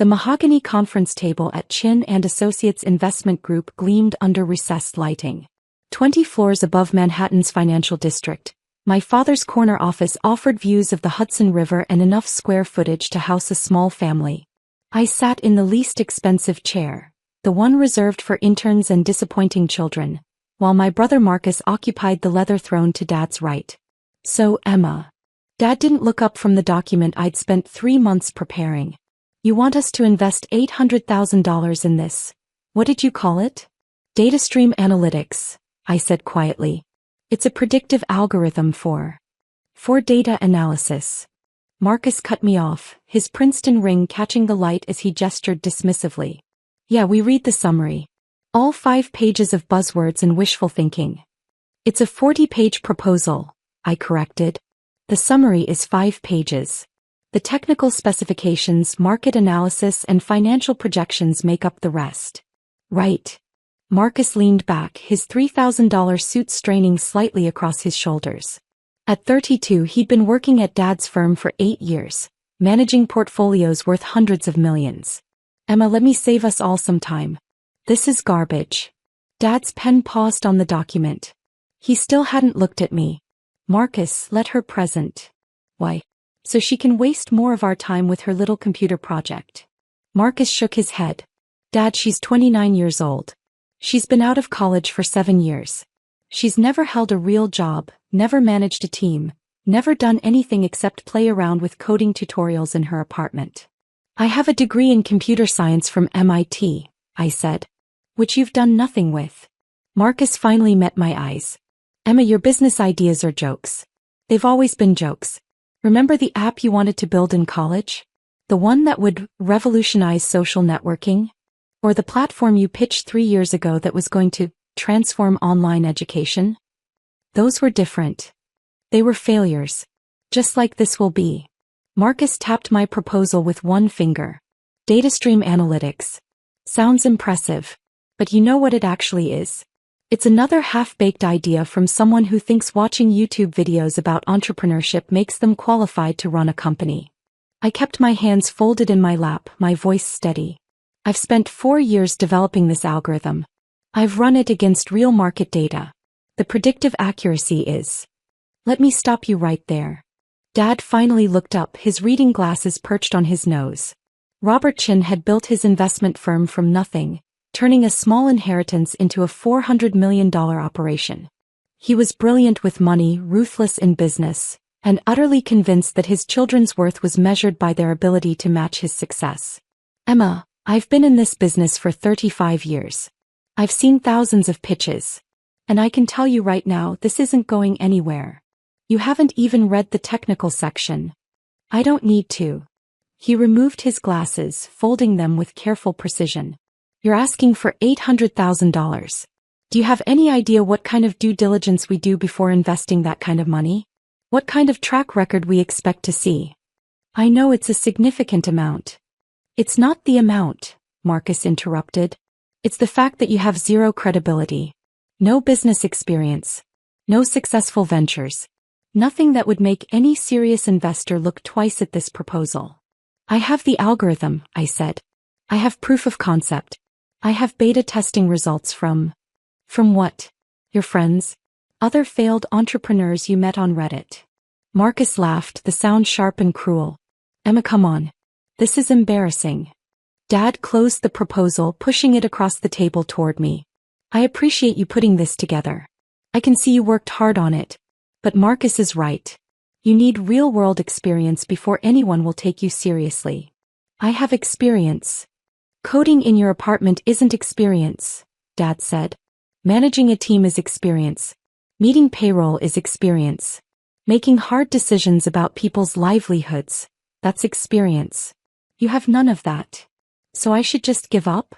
The mahogany conference table at Chin and Associates Investment Group gleamed under recessed lighting. 20 floors above Manhattan's financial district, my father's corner office offered views of the Hudson River and enough square footage to house a small family. I sat in the least expensive chair, the one reserved for interns and disappointing children, while my brother Marcus occupied the leather throne to Dad's right. So, Emma. Dad didn't look up from the document I'd spent 3 months preparing. You want us to invest $800,000 in this. What did you call it? Data stream analytics, I said quietly. It's a predictive algorithm for data analysis. Marcus cut me off, his Princeton ring catching the light as he gestured dismissively. Yeah, we read the summary. All 5 pages of buzzwords and wishful thinking. It's a 40-page proposal, I corrected. The summary is 5 pages. The technical specifications, market analysis, and financial projections make up the rest. Right. Marcus leaned back, his $3,000 suit straining slightly across his shoulders. At 32, he'd been working at Dad's firm for 8 years, managing portfolios worth hundreds of millions. Emma, let me save us all some time. This is garbage. Dad's pen paused on the document. He still hadn't looked at me. Marcus, let her present. Why? So she can waste more of our time with her little computer project. Marcus shook his head. Dad, she's 29 years old. She's been out of college for 7 years. She's never held a real job, never managed a team, never done anything except play around with coding tutorials in her apartment. I have a degree in computer science from MIT, I said. Which you've done nothing with. Marcus finally met my eyes. Emma, your business ideas are jokes. They've always been jokes. Remember the app you wanted to build in college? The one that would revolutionize social networking? Or the platform you pitched 3 years ago that was going to transform online education? Those were different. They were failures. Just like this will be. Marcus tapped my proposal with one finger. Data stream analytics. Sounds impressive. But you know what it actually is? It's another half-baked idea from someone who thinks watching YouTube videos about entrepreneurship makes them qualified to run a company. I kept my hands folded in my lap, my voice steady. I've spent 4 years developing this algorithm. I've run it against real market data. The predictive accuracy is. Let me stop you right there. Dad finally looked up, his reading glasses perched on his nose. Robert Chin had built his investment firm from nothing, turning a small inheritance into a $400 million operation. He was brilliant with money, ruthless in business, and utterly convinced that his children's worth was measured by their ability to match his success. Emma, I've been in this business for 35 years. I've seen thousands of pitches. And I can tell you right now, this isn't going anywhere. You haven't even read the technical section. I don't need to. He removed his glasses, folding them with careful precision. You're asking for $800,000. Do you have any idea what kind of due diligence we do before investing that kind of money? What kind of track record we expect to see? I know it's a significant amount. It's not the amount, Marcus interrupted. It's the fact that you have zero credibility. No business experience. No successful ventures. Nothing that would make any serious investor look twice at this proposal. I have the algorithm, I said. I have proof of concept. I have beta testing results from what? Your friends? Other failed entrepreneurs you met on Reddit. Marcus laughed, the sound sharp and cruel. Emma, come on. This is embarrassing. Dad closed the proposal, pushing it across the table toward me. I appreciate you putting this together. I can see you worked hard on it. But Marcus is right. You need real-world experience before anyone will take you seriously. I have experience. Coding in your apartment isn't experience, Dad said. Managing a team is experience. Meeting payroll is experience. Making hard decisions about people's livelihoods, that's experience. You have none of that. So I should just give up?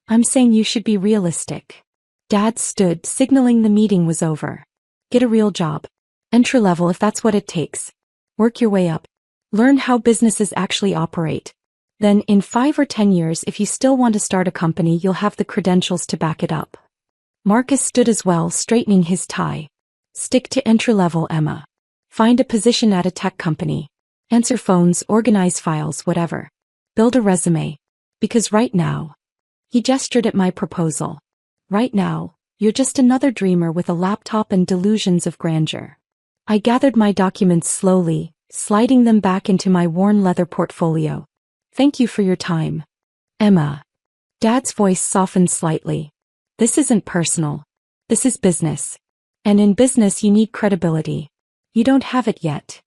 I'm saying you should be realistic. Dad stood, signaling the meeting was over. Get a real job. Entry level if that's what it takes. Work your way up. Learn how businesses actually operate. Then, in 5 or 10 years, if you still want to start a company, you'll have the credentials to back it up. Marcus stood as well, straightening his tie. Stick to entry-level, Emma. Find a position at a tech company. Answer phones, organize files, whatever. Build a resume. Because right now, he gestured at my proposal. Right now, you're just another dreamer with a laptop and delusions of grandeur. I gathered my documents slowly, sliding them back into my worn leather portfolio. Thank you for your time, Emma. Dad's voice softened slightly. This isn't personal. This is business. And in business you need credibility. You don't have it yet.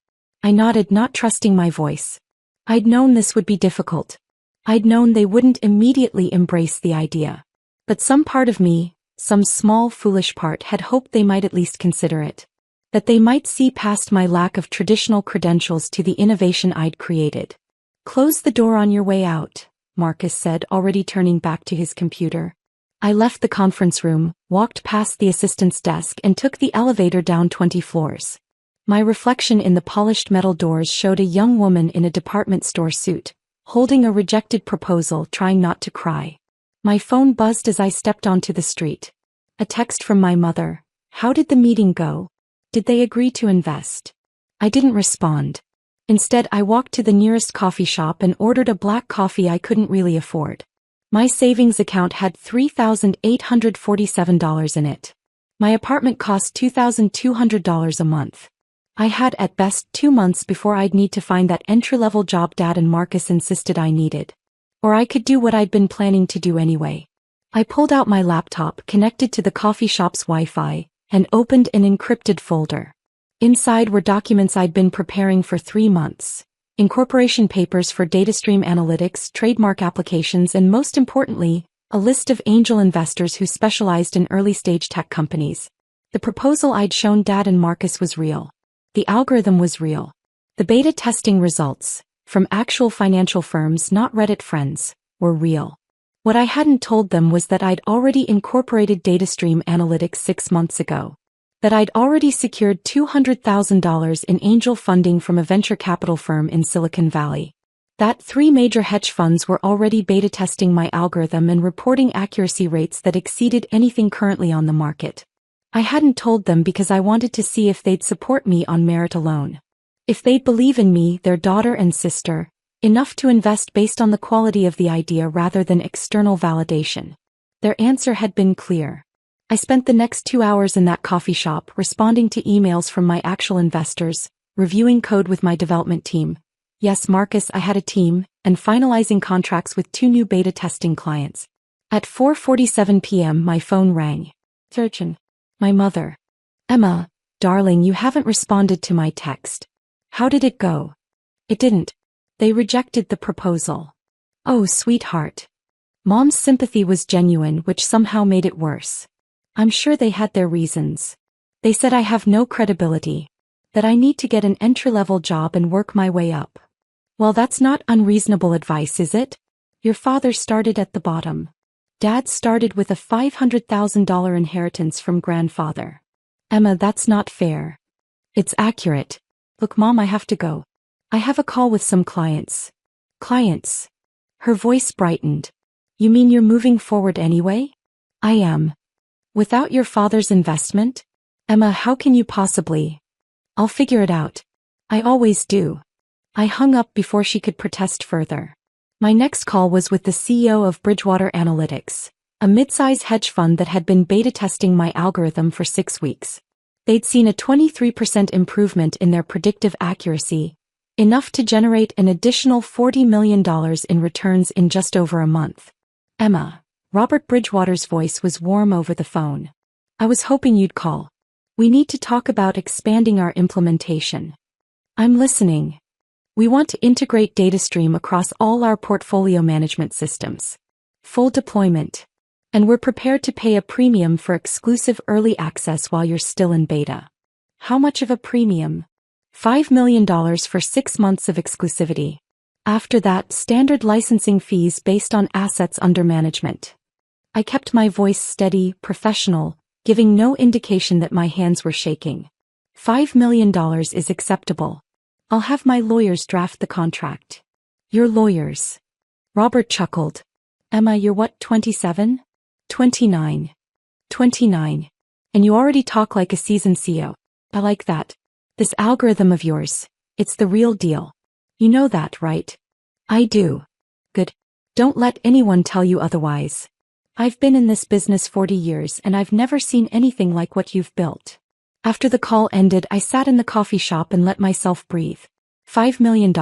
I nodded, not trusting my voice. I'd known this would be difficult. I'd known they wouldn't immediately embrace the idea. But some part of me, some small foolish part, had hoped they might at least consider it. That they might see past my lack of traditional credentials to the innovation I'd created. Close the door on your way out, Marcus said, already turning back to his computer. I left the conference room, walked past the assistant's desk and took the elevator down 20 floors. My reflection in the polished metal doors showed a young woman in a department store suit, holding a rejected proposal, trying not to cry. My phone buzzed as I stepped onto the street. A text from my mother. How did the meeting go? Did they agree to invest? I didn't respond. Instead, I walked to the nearest coffee shop and ordered a black coffee I couldn't really afford. My savings account had $3,847 in it. My apartment cost $2,200 a month. I had at best 2 months before I'd need to find that entry-level job Dad and Marcus insisted I needed. Or I could do what I'd been planning to do anyway. I pulled out my laptop, connected to the coffee shop's Wi-Fi, and opened an encrypted folder. Inside were documents I'd been preparing for 3 months. Incorporation papers for DataStream Analytics, trademark applications, and most importantly, a list of angel investors who specialized in early-stage tech companies. The proposal I'd shown Dad and Marcus was real. The algorithm was real. The beta testing results, from actual financial firms, not Reddit friends, were real. What I hadn't told them was that I'd already incorporated DataStream Analytics 6 months ago. That I'd already secured $200,000 in angel funding from a venture capital firm in Silicon Valley. That 3 major hedge funds were already beta testing my algorithm and reporting accuracy rates that exceeded anything currently on the market. I hadn't told them because I wanted to see if they'd support me on merit alone. If they'd believe in me, their daughter and sister, enough to invest based on the quality of the idea rather than external validation. Their answer had been clear. I spent the next 2 hours in that coffee shop responding to emails from my actual investors, reviewing code with my development team. Yes, Marcus, I had a team, and finalizing contracts with 2 new beta testing clients. At 4:47 p.m. my phone rang. Surgeon. My mother. Emma, darling, you haven't responded to my text. How did it go? It didn't. They rejected the proposal. Oh, sweetheart. Mom's sympathy was genuine, which somehow made it worse. I'm sure they had their reasons. They said I have no credibility. That I need to get an entry-level job and work my way up. Well, that's not unreasonable advice, is it? Your father started at the bottom. Dad started with a $500,000 inheritance from grandfather. Emma, that's not fair. It's accurate. Look, Mom, I have to go. I have a call with some clients. Clients? Her voice brightened. You mean you're moving forward anyway? I am. Without your father's investment? Emma, how can you possibly? I'll figure it out. I always do. I hung up before she could protest further. My next call was with the CEO of Bridgewater Analytics, a mid-size hedge fund that had been beta testing my algorithm for 6 weeks. They'd seen a 23% improvement in their predictive accuracy, enough to generate an additional $40 million in returns in just over a month. Emma. Robert Bridgewater's voice was warm over the phone. I was hoping you'd call. We need to talk about expanding our implementation. I'm listening. We want to integrate DataStream across all our portfolio management systems. Full deployment. And we're prepared to pay a premium for exclusive early access while you're still in beta. How much of a premium? $5 million for 6 months of exclusivity. After that, standard licensing fees based on assets under management. I kept my voice steady, professional, giving no indication that my hands were shaking. $5 million is acceptable. I'll have my lawyers draft the contract. Your lawyers? Robert chuckled. Emma, you're what, 27? 29. 29. And you already talk like a seasoned CEO. I like that. This algorithm of yours, it's the real deal. You know that, right? I do. Good. Don't let anyone tell you otherwise. I've been in this business 40 years and I've never seen anything like what you've built. After the call ended, I sat in the coffee shop and let myself breathe. $5 million.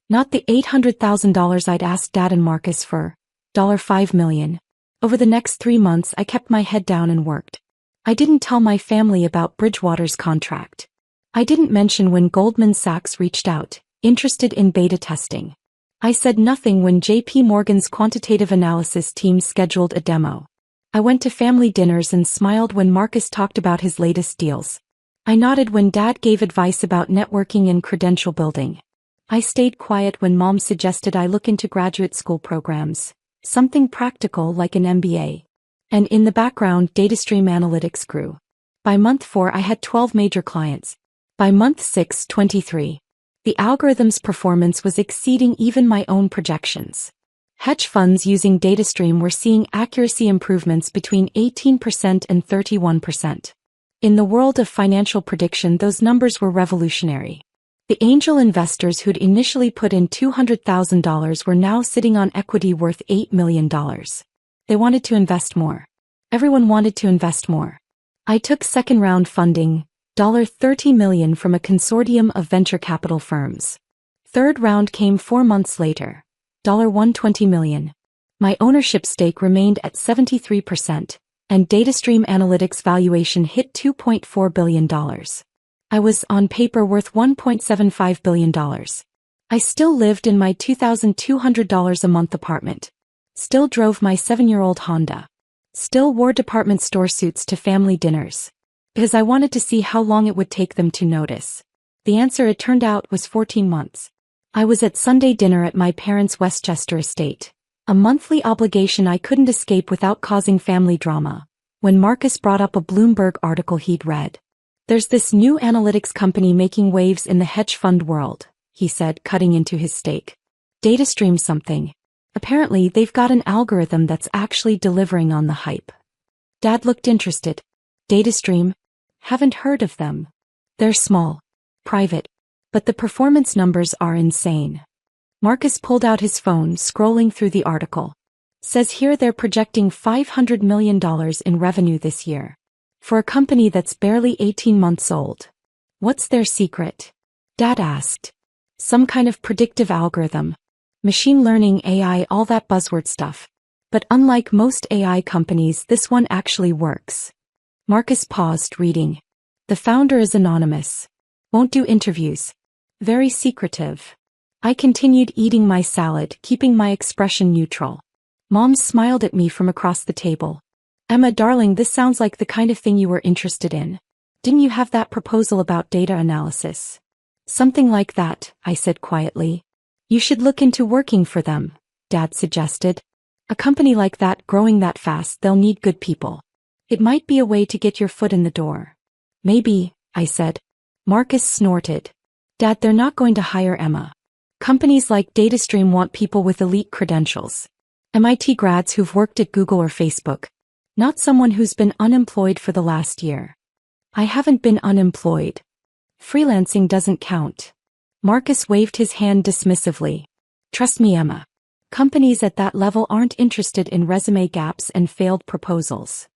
Not the $800,000 I'd asked Dad and Marcus for. $5 million. Over the next 3 months, I kept my head down and worked. I didn't tell my family about Bridgewater's contract. I didn't mention when Goldman Sachs reached out, interested in beta testing. I said nothing when JP Morgan's quantitative analysis team scheduled a demo. I went to family dinners and smiled when Marcus talked about his latest deals. I nodded when Dad gave advice about networking and credential building. I stayed quiet when Mom suggested I look into graduate school programs, something practical like an MBA. And in the background, DataStream Analytics grew. By month 4, I had 12 major clients. By month 6, 23. The algorithm's performance was exceeding even my own projections. Hedge funds using DataStream were seeing accuracy improvements between 18% and 31%. In the world of financial prediction, those numbers were revolutionary. The angel investors who'd initially put in $200,000 were now sitting on equity worth $8 million. They wanted to invest more. Everyone wanted to invest more. I took second-round funding, $30 million from a consortium of venture capital firms. Third round came 4 months later, $120 million. My ownership stake remained at 73%, and DataStream Analytics valuation hit $2.4 billion. I was, on paper, worth $1.75 billion. I still lived in my $2,200 a month apartment. Still drove my 7-year-old Honda. Still wore department store suits to family dinners. Because I wanted to see how long it would take them to notice. The answer, it turned out, was 14 months. I was at Sunday dinner at my parents' Westchester estate, a monthly obligation I couldn't escape without causing family drama, when Marcus brought up a Bloomberg article he'd read. There's this new analytics company making waves in the hedge fund world, he said, cutting into his steak. DataStream something. Apparently, they've got an algorithm that's actually delivering on the hype. Dad looked interested. DataStream? Haven't heard of them. They're small. Private. But the performance numbers are insane. Marcus pulled out his phone, scrolling through the article. Says here they're projecting $500 million in revenue this year. For a company that's barely 18 months old. What's their secret? Dad asked. Some kind of predictive algorithm. Machine learning, AI, all that buzzword stuff. But unlike most AI companies, this one actually works. Marcus paused, reading. The founder is anonymous. Won't do interviews. Very secretive. I continued eating my salad, keeping my expression neutral. Mom smiled at me from across the table. Emma, darling, this sounds like the kind of thing you were interested in. Didn't you have that proposal about data analysis? Something like that, I said quietly. You should look into working for them, Dad suggested. A company like that growing that fast, they'll need good people. It might be a way to get your foot in the door. Maybe, I said. Marcus snorted. Dad, they're not going to hire Emma. Companies like DataStream want people with elite credentials. MIT grads who've worked at Google or Facebook. Not someone who's been unemployed for the last year. I haven't been unemployed. Freelancing doesn't count. Marcus waved his hand dismissively. Trust me, Emma. Companies at that level aren't interested in resume gaps and failed proposals.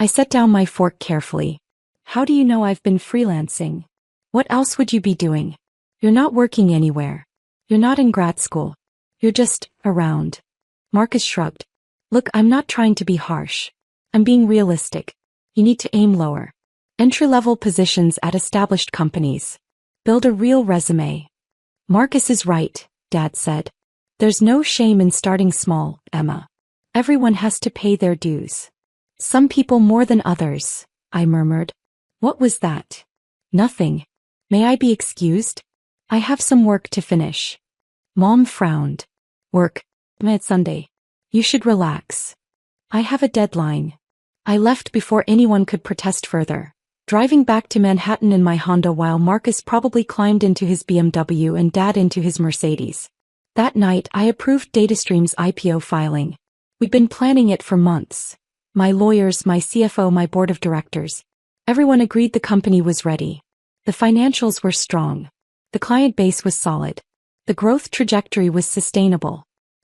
I set down my fork carefully. How do you know I've been freelancing? What else would you be doing? You're not working anywhere. You're not in grad school. You're just around. Marcus shrugged. Look, I'm not trying to be harsh. I'm being realistic. You need to aim lower. Entry-level positions at established companies. Build a real resume. Marcus is right, Dad said. There's no shame in starting small, Emma. Everyone has to pay their dues. Some people more than others, I murmured. What was that? Nothing. May I be excused? I have some work to finish. Mom frowned. Work? It's Sunday. You should relax. I have a deadline. I left before anyone could protest further, driving back to Manhattan in my Honda while Marcus probably climbed into his BMW and Dad into his Mercedes. That night, I approved DataStream's IPO filing. We'd been planning it for months. My lawyers, my CFO, my board of directors. Everyone agreed the company was ready. The financials were strong. The client base was solid. The growth trajectory was sustainable.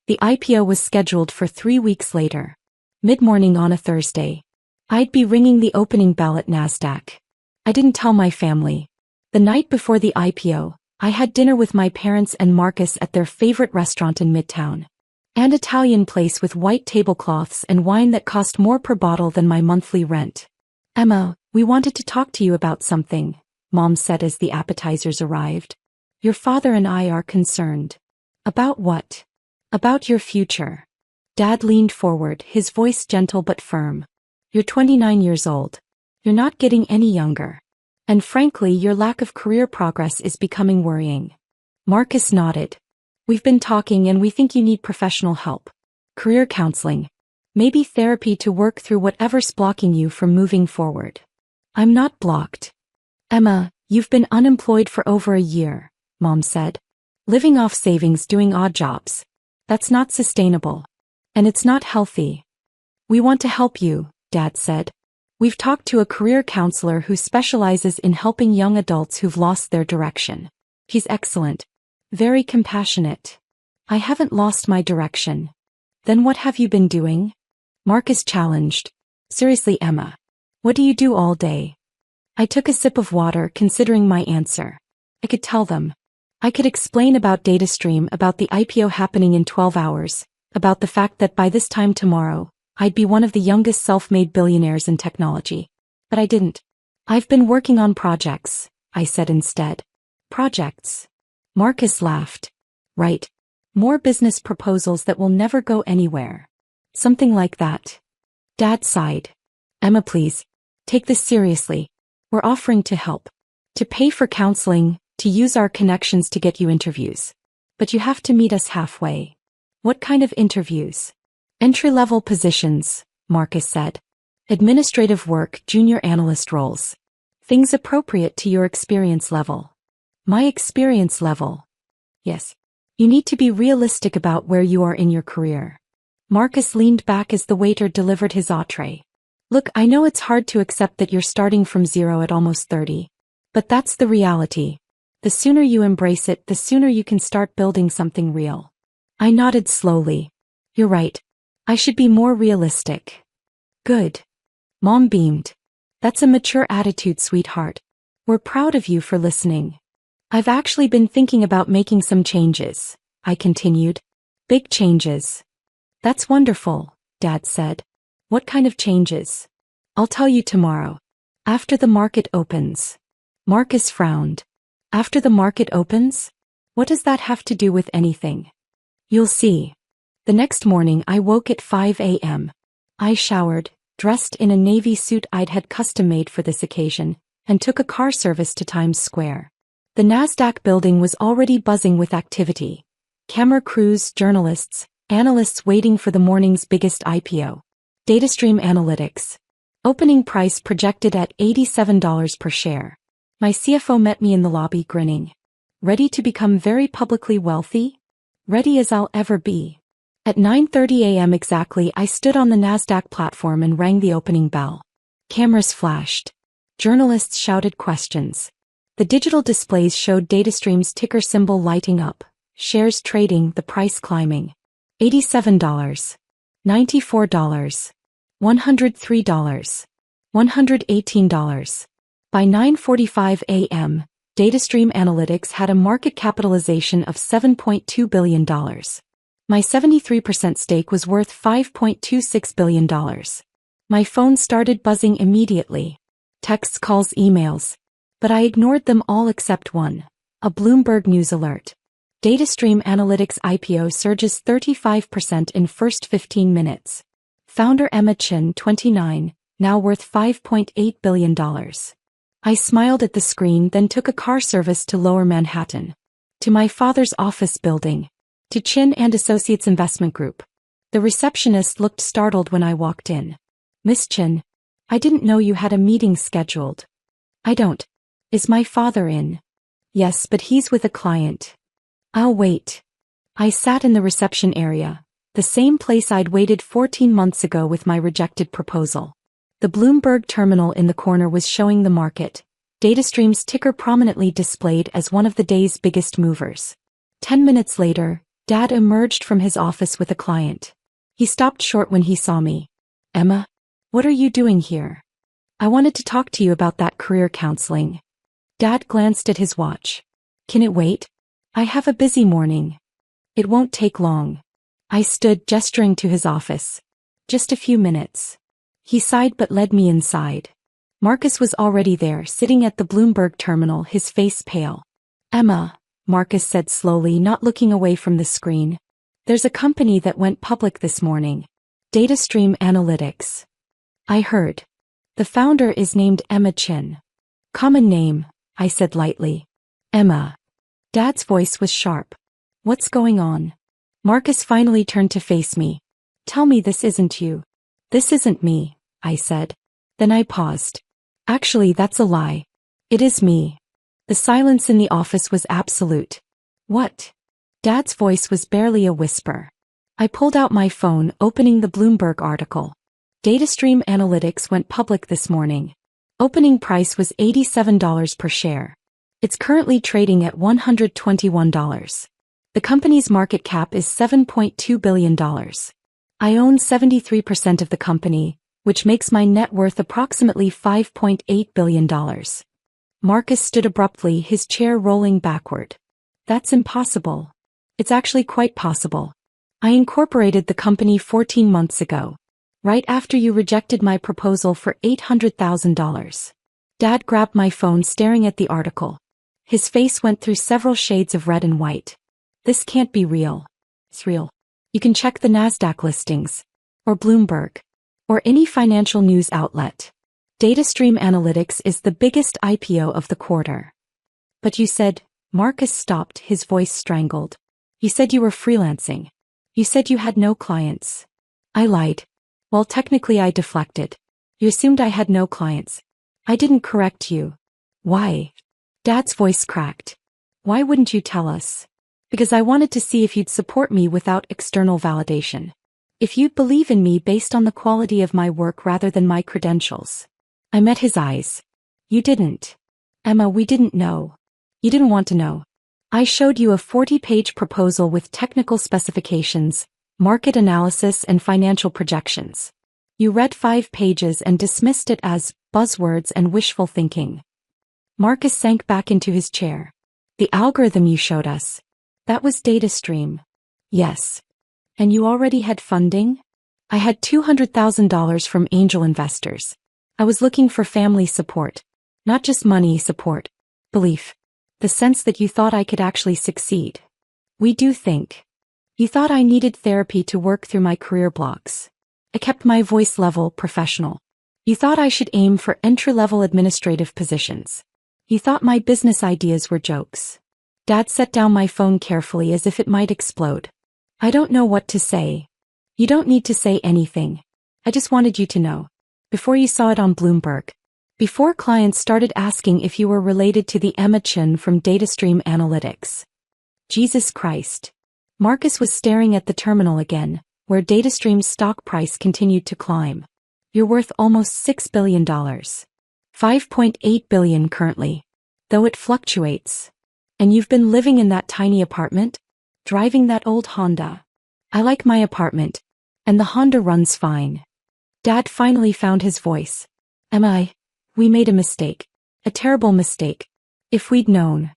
The IPO was scheduled for 3 weeks later. Mid-morning on a Thursday. I'd be ringing the opening bell at NASDAQ. I didn't tell my family. The night before the IPO, I had dinner with my parents and Marcus at their favorite restaurant in Midtown. An Italian place with white tablecloths and wine that cost more per bottle than my monthly rent. "Emma, we wanted to talk to you about something," Mom said as the appetizers arrived. "Your father and I are concerned." "About what?" "About your future." Dad leaned forward, his voice gentle but firm. "You're 29 years old. You're not getting any younger. And frankly, your lack of career progress is becoming worrying." Marcus nodded. "We've been talking and we think you need professional help. Career counseling. Maybe therapy to work through whatever's blocking you from moving forward." "I'm not blocked." "Emma, you've been unemployed for over a year," Mom said. "Living off savings doing odd jobs. That's not sustainable. And it's not healthy." "We want to help you," Dad said. "We've talked to a career counselor who specializes in helping young adults who've lost their direction. He's excellent. Very compassionate." "I haven't lost my direction." "Then what have you been doing?" Marcus challenged. "Seriously, Emma. What do you do all day?" I took a sip of water, considering my answer. I could tell them. I could explain about DataStream, about the IPO happening in 12 hours, about the fact that by this time tomorrow, I'd be one of the youngest self-made billionaires in technology. But I didn't. "I've been working on projects," I said instead. "Projects?" Marcus laughed. "Right. More business proposals that will never go anywhere. Something like that." Dad sighed. "Emma, please. Take this seriously. We're offering to help. To pay for counseling, to use our connections to get you interviews. But you have to meet us halfway." "What kind of interviews?" "Entry-level positions," Marcus said. "Administrative work, junior analyst roles. Things appropriate to your experience level." "My experience level?" "Yes. You need to be realistic about where you are in your career." Marcus leaned back as the waiter delivered his entree. "Look, I know it's hard to accept that you're starting from zero at almost 30. But that's the reality. The sooner you embrace it, the sooner you can start building something real." I nodded slowly. "You're right. I should be more realistic." "Good." Mom beamed. "That's a mature attitude, sweetheart. We're proud of you for listening." "I've actually been thinking about making some changes," I continued. "Big changes." "That's wonderful," Dad said. "What kind of changes?" "I'll tell you tomorrow. After the market opens." Marcus frowned. "After the market opens? What does that have to do with anything?" "You'll see." The next morning I woke at 5 a.m. I showered, dressed in a navy suit I'd had custom-made for this occasion, and took a car service to Times Square. The NASDAQ building was already buzzing with activity. Camera crews, journalists, analysts waiting for the morning's biggest IPO. DataStream Analytics. Opening price projected at $87 per share. My CFO met me in the lobby grinning. "Ready to become very publicly wealthy?" "Ready as I'll ever be." At 9:30 a.m. exactly, I stood on the NASDAQ platform and rang the opening bell. Cameras flashed. Journalists shouted questions. The digital displays showed DataStream's ticker symbol lighting up, shares trading, the price climbing. $87. $94. $103. $118. By 9:45 a.m., DataStream Analytics had a market capitalization of $7.2 billion. My 73% stake was worth $5.26 billion. My phone started buzzing immediately. Texts, calls, emails. But I ignored them all except one. A Bloomberg news alert. DataStream Analytics IPO surges 35% in first 15 minutes. Founder Emma Chin, 29, now worth $5.8 billion. I smiled at the screen, then took a car service to Lower Manhattan. To my father's office building. To Chin and Associates Investment Group. The receptionist looked startled when I walked in. "Miss Chin, I didn't know you had a meeting scheduled." "I don't. Is my father in?" "Yes, but he's with a client." "I'll wait." I sat in the reception area, the same place I'd waited 14 months ago with my rejected proposal. The Bloomberg terminal in the corner was showing the market, DataStream's ticker prominently displayed as one of the day's biggest movers. 10 minutes later, Dad emerged from his office with a client. He stopped short when he saw me. Emma, what are you doing here? I wanted to talk to you about that career counseling. Dad glanced at his watch. Can it wait? I have a busy morning. It won't take long. I stood, gesturing to his office. Just a few minutes. He sighed but led me inside. Marcus was already there, sitting at the Bloomberg terminal, his face pale. Emma, Marcus said slowly, not looking away from the screen. There's a company that went public this morning. DataStream Analytics. I heard. The founder is named Emma Chin. Common name, I said lightly. Emma. Dad's voice was sharp. What's going on? Marcus finally turned to face me. Tell me this isn't you. This isn't me, I said. Then I paused. Actually, that's a lie. It is me. The silence in the office was absolute. What? Dad's voice was barely a whisper. I pulled out my phone, opening the Bloomberg article. DataStream Analytics went public this morning. Opening price was $87 per share. It's currently trading at $121. The company's market cap is $7.2 billion. I own 73% of the company, which makes my net worth approximately $5.8 billion. Marcus stood abruptly, his chair rolling backward. That's impossible. It's actually quite possible. I incorporated the company 14 months ago, right after you rejected my proposal for $800,000. Dad grabbed my phone, staring at the article. His face went through several shades of red and white. This can't be real. It's real. You can check the NASDAQ listings, or Bloomberg, or any financial news outlet. DataStream Analytics is the biggest IPO of the quarter. But you said, Marcus stopped, his voice strangled. You said you were freelancing. You said you had no clients. I lied. Well, technically I deflected. You assumed I had no clients. I didn't correct you. Why? Dad's voice cracked. Why wouldn't you tell us? Because I wanted to see if you'd support me without external validation. If you'd believe in me based on the quality of my work rather than my credentials. I met his eyes. You didn't. Emma, we didn't know. You didn't want to know. I showed you a 40-page proposal with technical specifications, market analysis, and financial projections. You read 5 pages and dismissed it as buzzwords and wishful thinking. Marcus sank back into his chair. The algorithm you showed us. That was DataStream. Yes. And you already had funding? I had $200,000 from angel investors. I was looking for family support. Not just money support. Belief. The sense that you thought I could actually succeed. We do think. You thought I needed therapy to work through my career blocks. I kept my voice level professional. You thought I should aim for entry-level administrative positions. You thought my business ideas were jokes. Dad set down my phone carefully as if it might explode. I don't know what to say. You don't need to say anything. I just wanted you to know. Before you saw it on Bloomberg. Before clients started asking if you were related to the Emma Chin from DataStream Analytics. Jesus Christ. Marcus was staring at the terminal again, where DataStream's stock price continued to climb. You're worth almost $6 billion. $5.8 billion currently. Though it fluctuates. And you've been living in that tiny apartment? Driving that old Honda. I like my apartment. And the Honda runs fine. Dad finally found his voice. We made a mistake. A terrible mistake. If we'd known.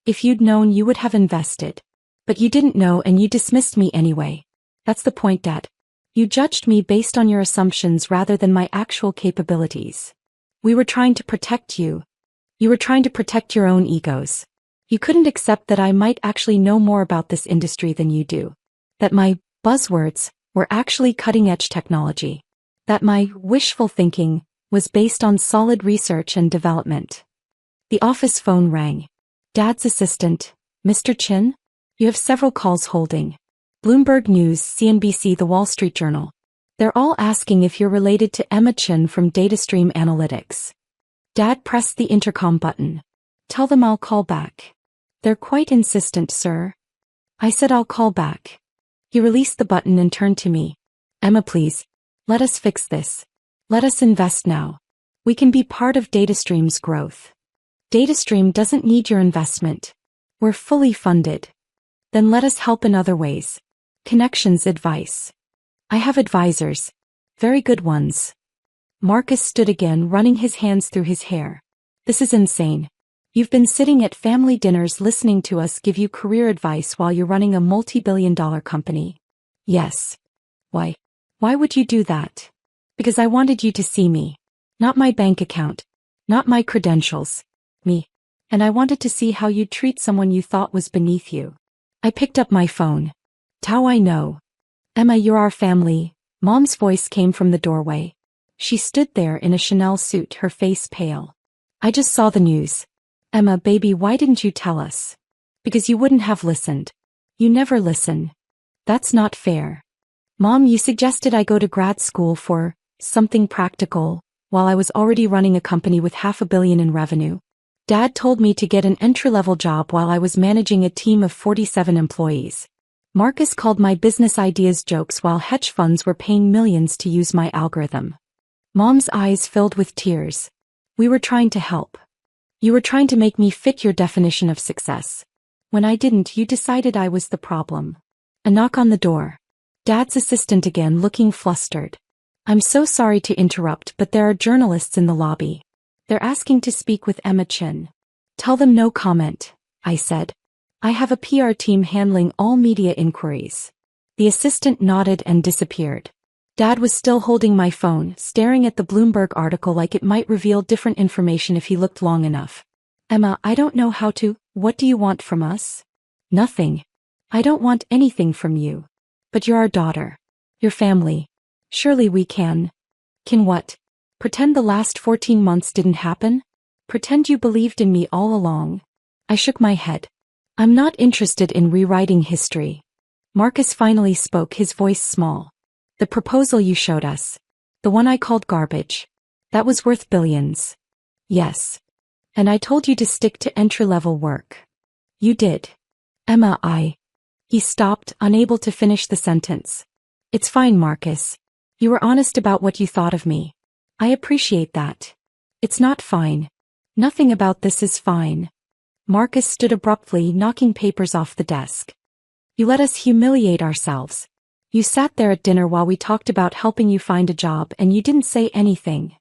If you'd known, you would have invested. But you didn't know and you dismissed me anyway. That's the point, Dad. You judged me based on your assumptions rather than my actual capabilities. We were trying to protect you. You were trying to protect your own egos. You couldn't accept that I might actually know more about this industry than you do. That my buzzwords were actually cutting-edge technology. That my wishful thinking was based on solid research and development. The office phone rang. Dad's assistant, Mr. Chin? You have several calls holding. Bloomberg News, CNBC, The Wall Street Journal. They're all asking if you're related to Emma Chin from DataStream Analytics. Dad pressed the intercom button. Tell them I'll call back. They're quite insistent, sir. I said I'll call back. He released the button and turned to me. Emma, please. Let us fix this. Let us invest now. We can be part of DataStream's growth. DataStream doesn't need your investment. We're fully funded. Then let us help in other ways. Connections, advice. I have advisors. Very good ones. Marcus stood again, running his hands through his hair. This is insane. You've been sitting at family dinners listening to us give you career advice while you're running a multi-billion-dollar company. Yes. Why? Why would you do that? Because I wanted you to see me. Not my bank account. Not my credentials. Me. And I wanted to see how you'd treat someone you thought was beneath you. I picked up my phone. How I know. Emma, you're our family. Mom's voice came from the doorway. She stood there in a Chanel suit, her face pale. I just saw the news. Emma, baby, why didn't you tell us? Because you wouldn't have listened. You never listen. That's not fair. Mom, you suggested I go to grad school for something practical, while I was already running a company with $500 million in revenue. Dad told me to get an entry-level job while I was managing a team of 47 employees. Marcus called my business ideas jokes while hedge funds were paying millions to use my algorithm. Mom's eyes filled with tears. We were trying to help. You were trying to make me fit your definition of success. When I didn't, you decided I was the problem. A knock on the door. Dad's assistant again, looking flustered. I'm so sorry to interrupt, but there are journalists in the lobby. They're asking to speak with Emma Chin. Tell them no comment, I said. I have a PR team handling all media inquiries. The assistant nodded and disappeared. Dad was still holding my phone, staring at the Bloomberg article like it might reveal different information if he looked long enough. Emma, I don't know how to. What do you want from us? Nothing. I don't want anything from you. But you're our daughter. Your family. Surely we can. Can what? Pretend the last 14 months didn't happen? Pretend you believed in me all along? I shook my head. I'm not interested in rewriting history. Marcus finally spoke, his voice small. The proposal you showed us. The one I called garbage. That was worth billions. Yes. And I told you to stick to entry-level work. You did. Emma, He stopped, unable to finish the sentence. It's fine, Marcus. You were honest about what you thought of me. I appreciate that. It's not fine. Nothing about this is fine. Marcus stood abruptly, knocking papers off the desk. You let us humiliate ourselves. You sat there at dinner while we talked about helping you find a job and you didn't say anything.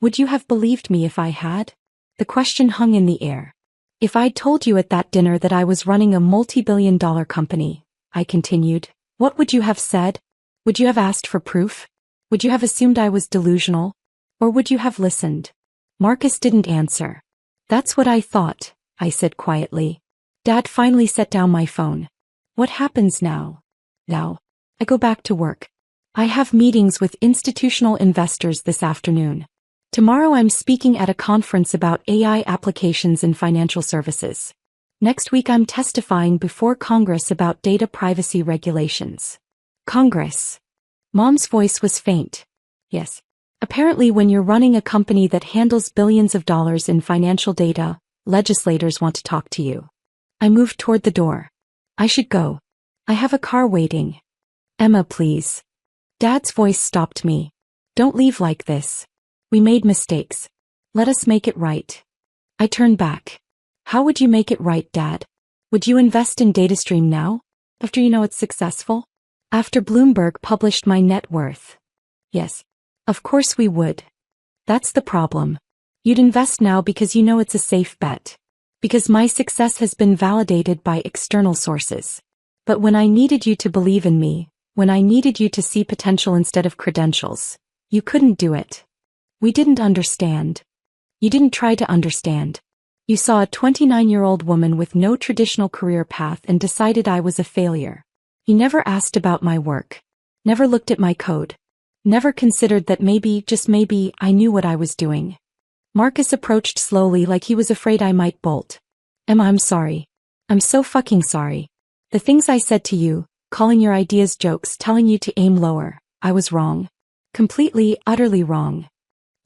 Would you have believed me if I had? The question hung in the air. If I'd told you at that dinner that I was running a multi-billion-dollar company, I continued, what would you have said? Would you have asked for proof? Would you have assumed I was delusional? Or would you have listened? Marcus didn't answer. That's what I thought, I said quietly. Dad finally set down my phone. What happens now? Now, I go back to work. I have meetings with institutional investors this afternoon. Tomorrow I'm speaking at a conference about AI applications in financial services. Next week I'm testifying before Congress about data privacy regulations. Congress. Mom's voice was faint. Yes. Apparently when you're running a company that handles billions of dollars in financial data, legislators want to talk to you. I moved toward the door. I should go. I have a car waiting. Emma, please. Dad's voice stopped me. Don't leave like this. We made mistakes. Let us make it right. I turned back. How would you make it right, Dad? Would you invest in DataStream now? After you know it's successful? After Bloomberg published my net worth? Yes. Of course we would. That's the problem. You'd invest now because you know it's a safe bet. Because my success has been validated by external sources. But when I needed you to believe in me, when I needed you to see potential instead of credentials, you couldn't do it. We didn't understand. You didn't try to understand. You saw a 29-year-old woman with no traditional career path and decided I was a failure. You never asked about my work. Never looked at my code. Never considered that maybe, just maybe, I knew what I was doing. Marcus approached slowly like he was afraid I might bolt. Emma, I'm sorry. I'm so fucking sorry. The things I said to you, calling your ideas jokes, telling you to aim lower, I was wrong. Completely, utterly wrong.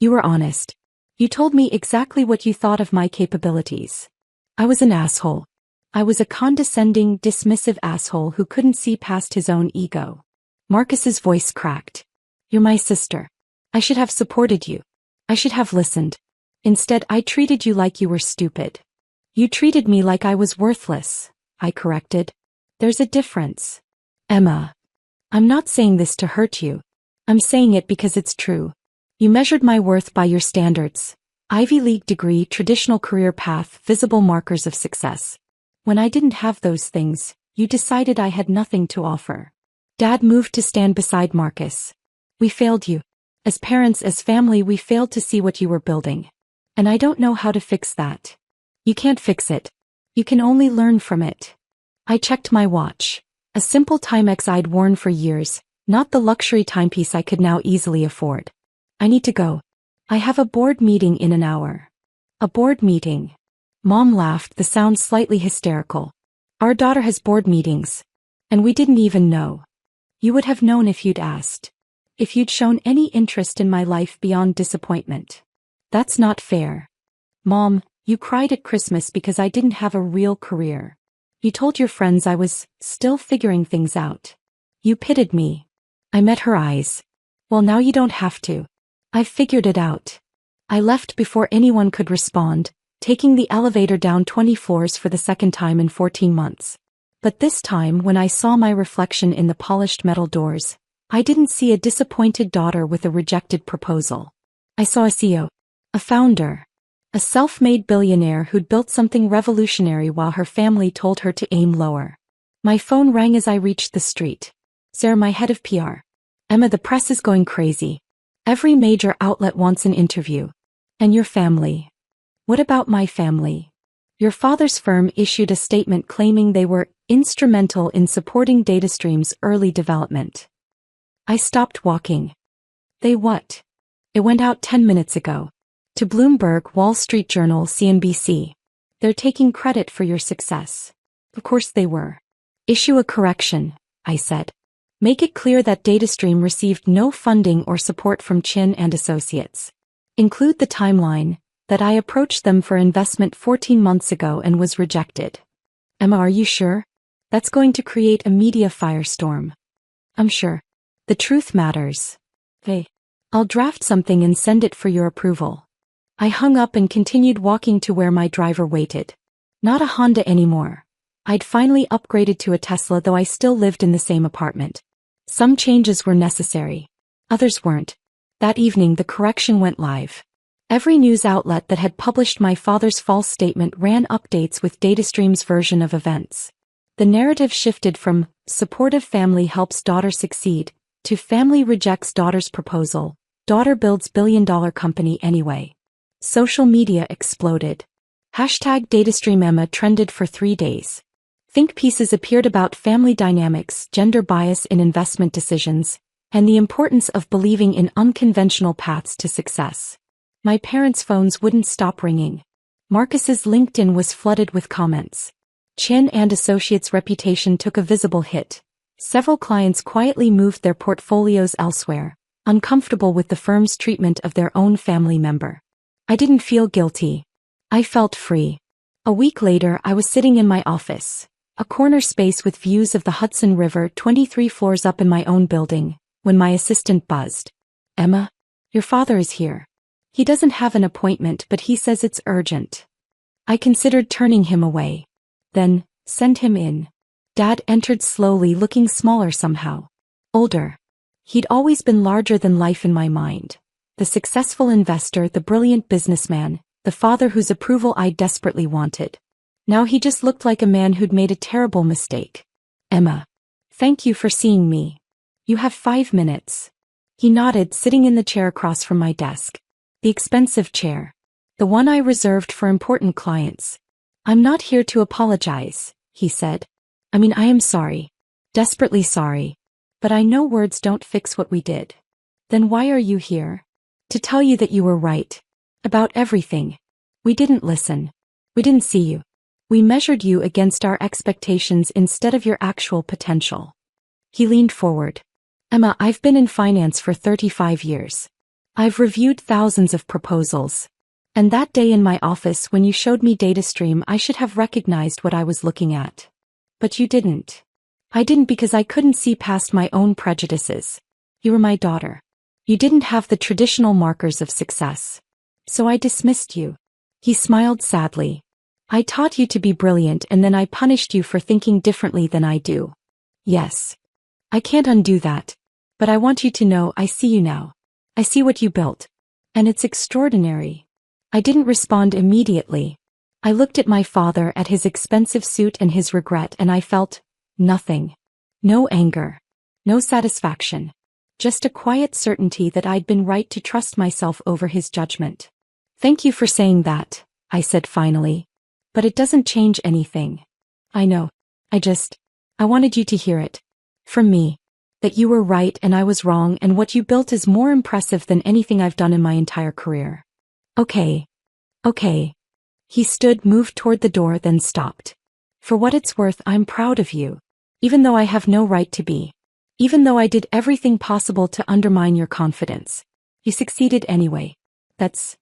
You were honest. You told me exactly what you thought of my capabilities. I was an asshole. I was a condescending, dismissive asshole who couldn't see past his own ego. Marcus's voice cracked. You're my sister. I should have supported you. I should have listened. Instead, I treated you like you were stupid. You treated me like I was worthless, I corrected. There's a difference. Emma. I'm not saying this to hurt you. I'm saying it because it's true. You measured my worth by your standards. Ivy League degree, traditional career path, visible markers of success. When I didn't have those things, you decided I had nothing to offer. Dad moved to stand beside Marcus. We failed you. As parents, as family, we failed to see what you were building. And I don't know how to fix that. You can't fix it. You can only learn from it. I checked my watch. A simple Timex I'd worn for years, not the luxury timepiece I could now easily afford. I need to go. I have a board meeting in an hour. A board meeting. Mom laughed, the sound slightly hysterical. Our daughter has board meetings. And we didn't even know. You would have known if you'd asked. If you'd shown any interest in my life beyond disappointment. That's not fair. Mom, you cried at Christmas because I didn't have a real career. You told your friends I was still figuring things out. You pitied me. I met her eyes. Well, now you don't have to. I've figured it out. I left before anyone could respond, taking the elevator down 20 floors for the second time in 14 months. But this time, when I saw my reflection in the polished metal doors, I didn't see a disappointed daughter with a rejected proposal. I saw a CEO, a founder, a self-made billionaire who'd built something revolutionary while her family told her to aim lower. My phone rang as I reached the street. Sarah, my head of PR. Emma, the press is going crazy. Every major outlet wants an interview. And your family. What about my family? Your father's firm issued a statement claiming they were instrumental in supporting DataStream's early development. I stopped walking. They what? It went out 10 minutes ago. To Bloomberg, Wall Street Journal, CNBC. They're taking credit for your success. Of course they were. Issue a correction, I said. Make it clear that DataStream received no funding or support from Chin and Associates. Include the timeline, that I approached them for investment 14 months ago and was rejected. Emma, are you sure? That's going to create a media firestorm. I'm sure. The truth matters. Hey, I'll draft something and send it for your approval. I hung up and continued walking to where my driver waited. Not a Honda anymore. I'd finally upgraded to a Tesla, though I still lived in the same apartment. Some changes were necessary. Others weren't. That evening the correction went live. Every news outlet that had published my father's false statement ran updates with DataStream's version of events. The narrative shifted from supportive family helps daughter succeed to family rejects daughter's proposal, daughter builds billion-dollar company anyway. Social media exploded. #DataStream Emma trended for 3 days. Think pieces appeared about family dynamics, gender bias in investment decisions, and the importance of believing in unconventional paths to success. My parents' phones wouldn't stop ringing. Marcus's LinkedIn was flooded with comments. Chin and Associates' reputation took a visible hit. Several clients quietly moved their portfolios elsewhere, uncomfortable with the firm's treatment of their own family member. I didn't feel guilty. I felt free. A week later, I was sitting in my office, a corner space with views of the Hudson River 23 floors up in my own building, when my assistant buzzed. Emma, your father is here. He doesn't have an appointment, but he says it's urgent. I considered turning him away. Then, send him in. Dad entered slowly, looking smaller somehow. Older. He'd always been larger than life in my mind. The successful investor, the brilliant businessman, the father whose approval I desperately wanted. Now he just looked like a man who'd made a terrible mistake. Emma. Thank you for seeing me. You have 5 minutes. He nodded, sitting in the chair across from my desk. The expensive chair. The one I reserved for important clients. I'm not here to apologize, he said. I am sorry. Desperately sorry. But I know words don't fix what we did. Then why are you here? To tell you that you were right. About everything. We didn't listen. We didn't see you. We measured you against our expectations instead of your actual potential. He leaned forward. Emma, I've been in finance for 35 years. I've reviewed thousands of proposals. And that day in my office when you showed me DataStream, I should have recognized what I was looking at. But you didn't. I didn't because I couldn't see past my own prejudices. You were my daughter. You didn't have the traditional markers of success. So I dismissed you. He smiled sadly. I taught you to be brilliant and then I punished you for thinking differently than I do. Yes. I can't undo that. But I want you to know I see you now. I see what you built. And it's extraordinary. I didn't respond immediately. I looked at my father, at his expensive suit and his regret, and I felt nothing. No anger. No satisfaction. Just a quiet certainty that I'd been right to trust myself over his judgment. Thank you for saying that, I said finally. But it doesn't change anything. I know. I wanted you to hear it. From me. That you were right and I was wrong, and what you built is more impressive than anything I've done in my entire career. Okay. He stood, moved toward the door, then stopped. For what it's worth, I'm proud of you. Even though I have no right to be. Even though I did everything possible to undermine your confidence. You succeeded anyway. That's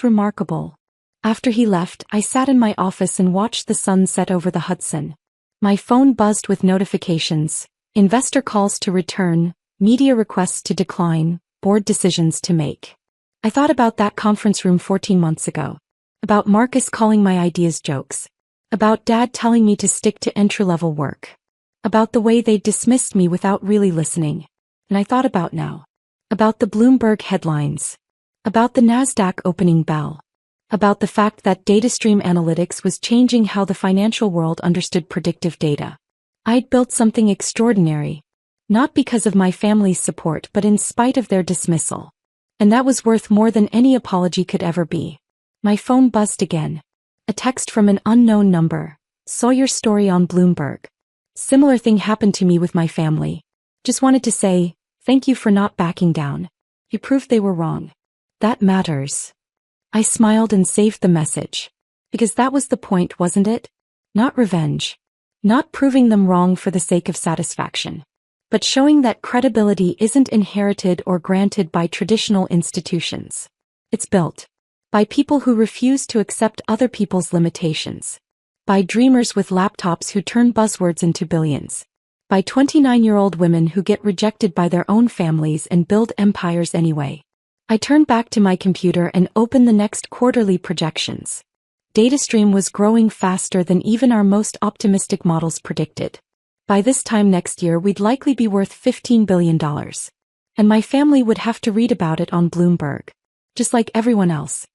remarkable. After he left, I sat in my office and watched the sun set over the Hudson. My phone buzzed with notifications, investor calls to return, media requests to decline, board decisions to make. I thought about that conference room 14 months ago. About Marcus calling my ideas jokes. About Dad telling me to stick to entry-level work. About the way they dismissed me without really listening. And I thought about now. About the Bloomberg headlines. About the NASDAQ opening bell. About the fact that DataStream Analytics was changing how the financial world understood predictive data. I'd built something extraordinary. Not because of my family's support, but in spite of their dismissal. And that was worth more than any apology could ever be. My phone buzzed again. A text from an unknown number. Saw your story on Bloomberg. Similar thing happened to me with my family. Just wanted to say, thank you for not backing down. You proved they were wrong. That matters. I smiled and saved the message. Because that was the point, wasn't it? Not revenge. Not proving them wrong for the sake of satisfaction. But showing that credibility isn't inherited or granted by traditional institutions. It's built. By people who refuse to accept other people's limitations. By dreamers with laptops who turn buzzwords into billions. By 29-year-old women who get rejected by their own families and build empires anyway. I turned back to my computer and opened the next quarterly projections. DataStream was growing faster than even our most optimistic models predicted. By this time next year, we'd likely be worth $15 billion. And my family would have to read about it on Bloomberg. Just like everyone else.